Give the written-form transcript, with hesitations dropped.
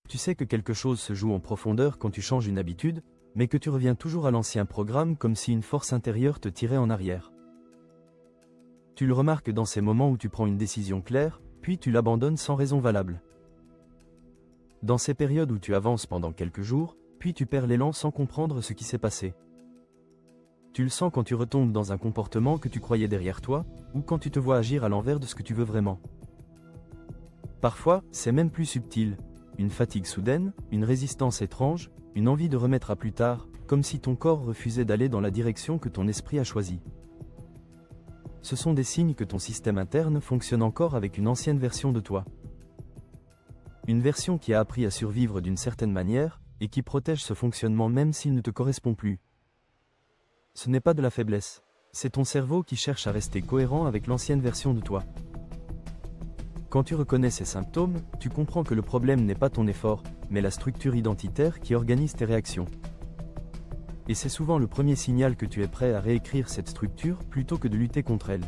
Tu sais que quelque chose se joue en profondeur quand tu changes une habitude, mais que tu reviens toujours à l'ancien programme comme si une force intérieure te tirait en arrière. Tu le remarques dans ces moments où tu prends une décision claire, puis tu l'abandonnes sans raison valable. Dans ces périodes où tu avances pendant quelques jours, puis tu perds l'élan sans comprendre ce qui s'est passé. Tu le sens quand tu retombes dans un comportement que tu croyais derrière toi, ou quand tu te vois agir à l'envers de ce que tu veux vraiment. Parfois, c'est même plus subtil. Une fatigue soudaine, une résistance étrange, une envie de remettre à plus tard, comme si ton corps refusait d'aller dans la direction que ton esprit a choisie. Ce sont des signes que ton système interne fonctionne encore avec une ancienne version de toi. Une version qui a appris à survivre d'une certaine manière, et qui protège ce fonctionnement même s'il ne te correspond plus. Ce n'est pas de la faiblesse, c'est ton cerveau qui cherche à rester cohérent avec l'ancienne version de toi. Quand tu reconnais ces symptômes, tu comprends que le problème n'est pas ton effort, mais la structure identitaire qui organise tes réactions. Et c'est souvent le premier signal que tu es prêt à réécrire cette structure plutôt que de lutter contre elle.